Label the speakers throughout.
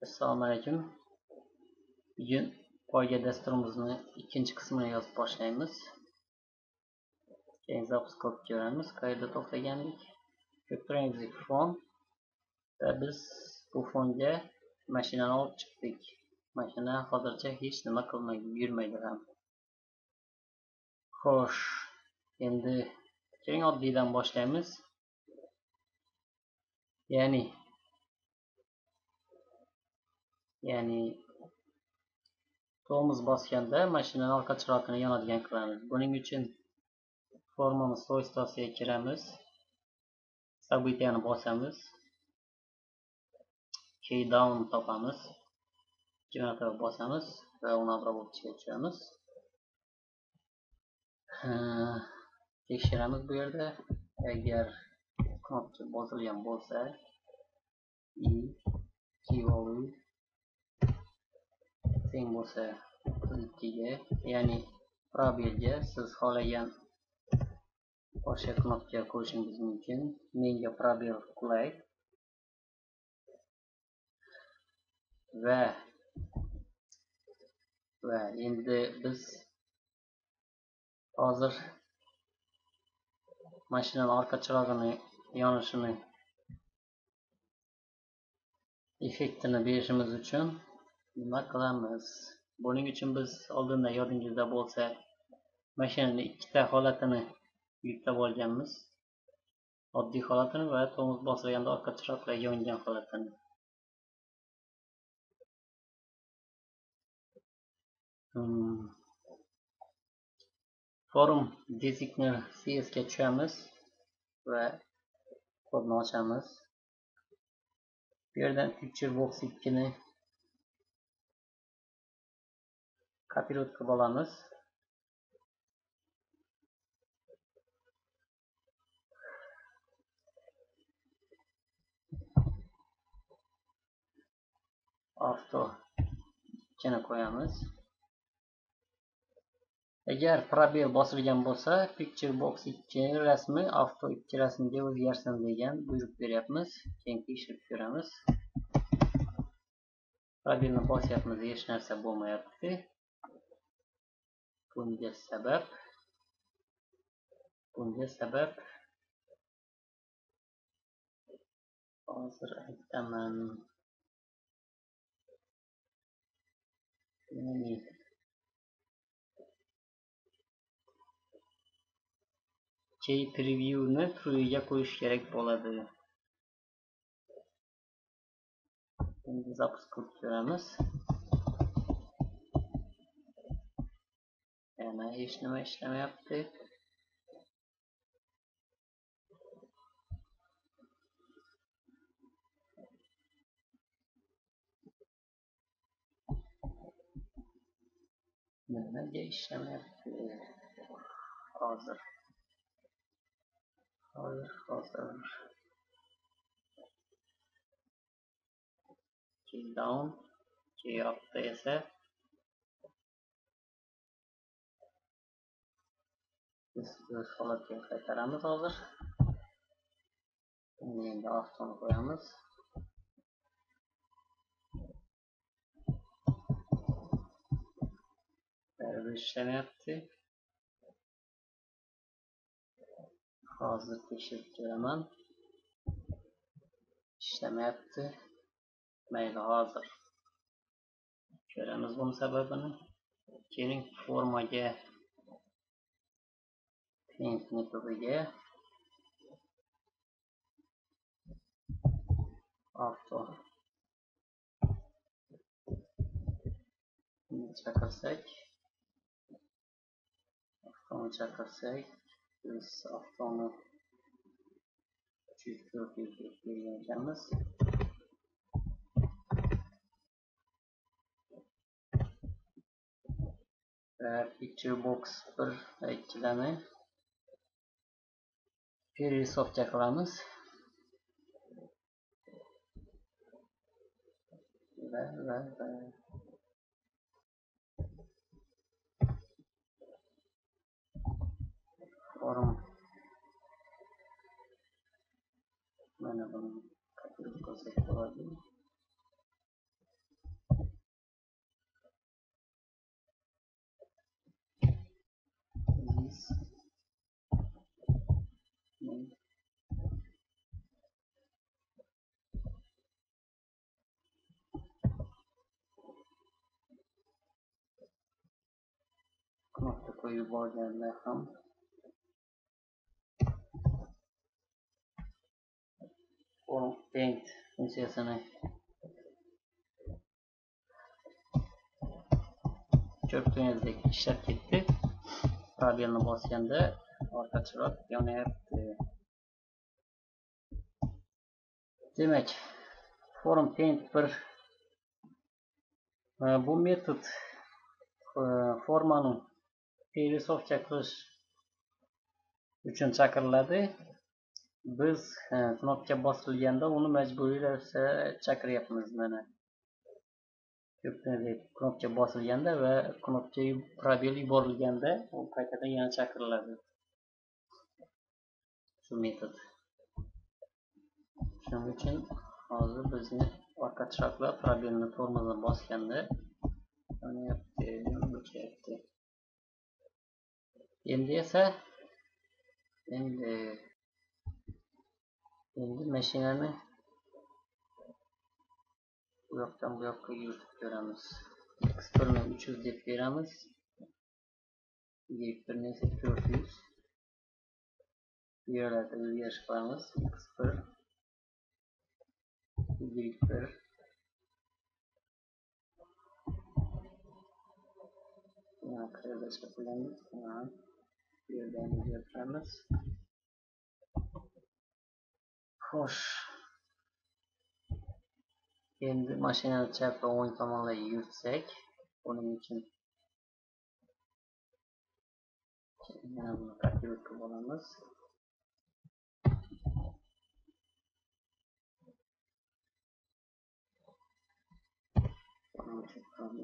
Speaker 1: Assalomu alaykum. Bugun poyga dasturimizning ikkinchi qismini yozib boshlaymiz. Keyin zapis qilib ko'ramiz, qayerda to'xtagandik. Ko'piramizdagi fon va biz bu fonga mashinani olib chiqdik. Mashina hozircha hech nima qilmaydi, yurmaydi ham. Xo'sh, endi keling oddiydan boshlaymiz. Ya'ni tormoz bosganda mashinani orqa chirog'ini yonadigan qilamiz. Buning uchun formamiz svojествosiga kiramiz. Событияni bosamiz. Key down topamiz. Generator bosamiz va uni обработчиga tushamiz. Tekshiramiz bu yerda. Agar knopka bosilgan bo'lsa, key value teng bo'lsa 2 ga, ya'ni probelga siz xohlagan boshqa knopka qo'yishingiz mumkin. Menga probel qulay. Va endi biz hozir mashinaning orqa chirog'ini yonishini effektini berishimiz uchun nima qilamiz? Buning uchun biz oldinda yodingizda bo'lsa, mashinaning ikkita holatini yuklab olganmiz. Oddiy holatini va tormoz bosilganda orqa chiroqlar yongan holatini. Forum designer CS ga tushamiz va kodni ochamiz. Bu yerdan picture box 2 ni kopirovat qilib olamiz. Auto 2 ni qo'yamiz. Agar probel bosilgan bo'lsa, picture box 2 rasmi auto 2 rasmiga o'zgarsin degan buyruq beryapmiz. Keyin tekshirib ko'ramiz. Probelni bosyapmiz, hech narsa bo'lmayapti. Bunga sabab hozir aytaman. Key preview ni true ga qo'yish kerak bo'ladi. Endi zapis qilib ko'ramiz. Yana hech nima ishlamayapti. Nimaga ishlamayapti? Hozir. Key down, key up esa biz o'z holatiga qaytaramiz hozir. Endi avtoni qo'yamiz. Baribir ishlamayapti. Hozir tekshirib ko'raman. Ishlamayapti. Mayli, hozir ko'ramiz buni sababini. Keling formaga paint metodiga auto chaqirsak, biz avtoni 304 bergan ekanmiz. Picture box 1 va 2 larni перерисовка qilamiz. Forum mana buni kopirib qilsak bo'ladi. qo'yib yuborganda ham Form Paint funksiyasini ko'rdingizdek ishlab ketdi. Probelni bosganda orqa chiroq yonyapti. Demak, Form Paint bu metod formani fe'li-so'zcha qilish uchun chaqiriladi. Biz knopka bosilganda uni majburiy ravishda chaqiryapmiz. Mana knopka bosilganda va knopka probel yuborilganda u qaytadan yana chaqiriladi. Shu metod. Shuning uchun hozir bizni orqa chiroqlar probelni tormozni bosganda yonyapti. Endi esa endi mashinani bu yoqdan bu yoqqa yuritib ko'ramiz. X1 ni 300 deb beramiz. Y1 ni esa 400. Bu yerlarda o'zgarish qilamiz. X1 Y1 qayerda qilamiz? Bu yerdan o'zgartiramiz. Xo'sh. Endi mashinani chap va o'ng tomonlarga yuritsak, buning uchun mana buni tartib qilib olamiz.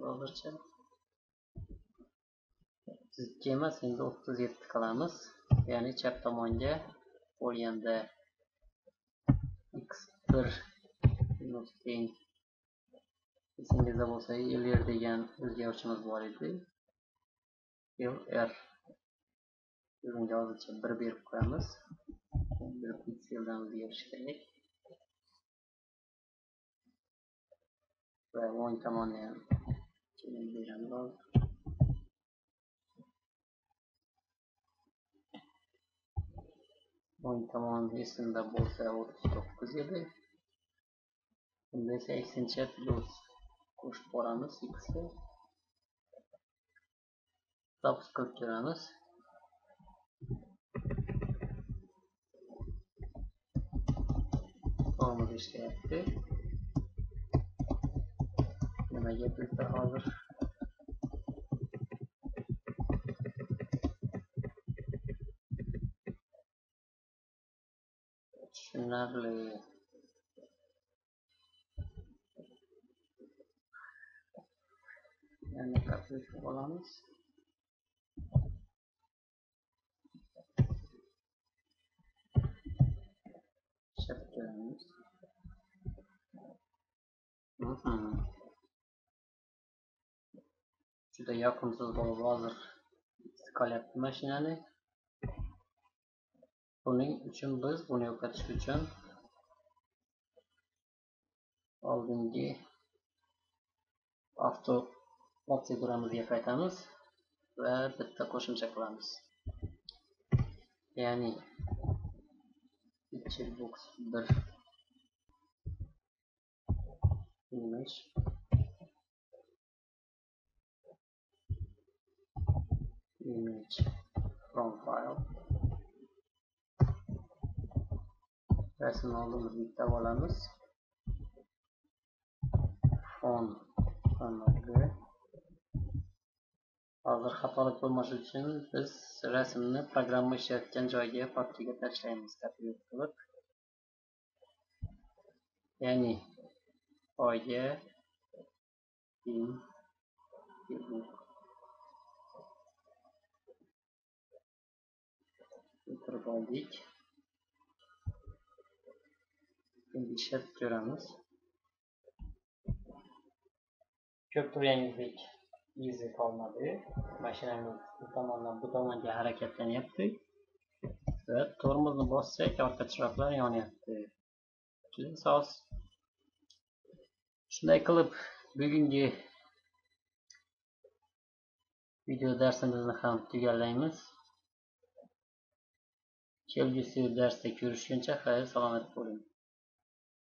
Speaker 1: Hozircha chizikcha emas, endi 37 qilamiz. Ya'ni chap tomonga bo'lganda X1 teng esingizda bo'lsa LR degan o'zgaruvchimiz bor edi. LR bunga hozircha 1 berib qo'yamiz. 1 pikseldan o'zgarish kerak. Va o'ng tomonni ham beramiz. O'ng tomon esimda bo'lsa 39 edi. Bunda esa aksincha plus qo'shib boramiz x ga. Tapus qilib ko'ramiz. Tormoz ishlayapti. Nimaga bizda hozir tushunarli. Yani kapıyı olamaz. Şapkayımız. Juda yoqimsiz bo'lib hozir qolyapti mashinani. Buning uchun biz buni yo'qotish uchun oldingi avto proseduramizga qaytamiz va bitta qo'shimcha qilamiz. Ya'ni checkbox 1 image from file rasmni oldimiz bitta olamiz. Font qanday hozir xatolik bo'lmasin uchun biz rasmni programma ishlayotgan joyga papkaga tashlaymiz kopiyot qilib. Ya'ni oyga o'tirib oldik. Endi ishlab ko'ramiz. Ko'p turganingizdek izi qolmadi. Mashinamiz bu tomondan bu tomonga harakatlanyapti. Va tormozni bossak orqa chiroqlar yonyapti. Juda soz. Shunday qilib bugungi video darsimizni ham tugallaymiz. Kelgusi darsda ko'rishguncha xayr salomat bo'ling.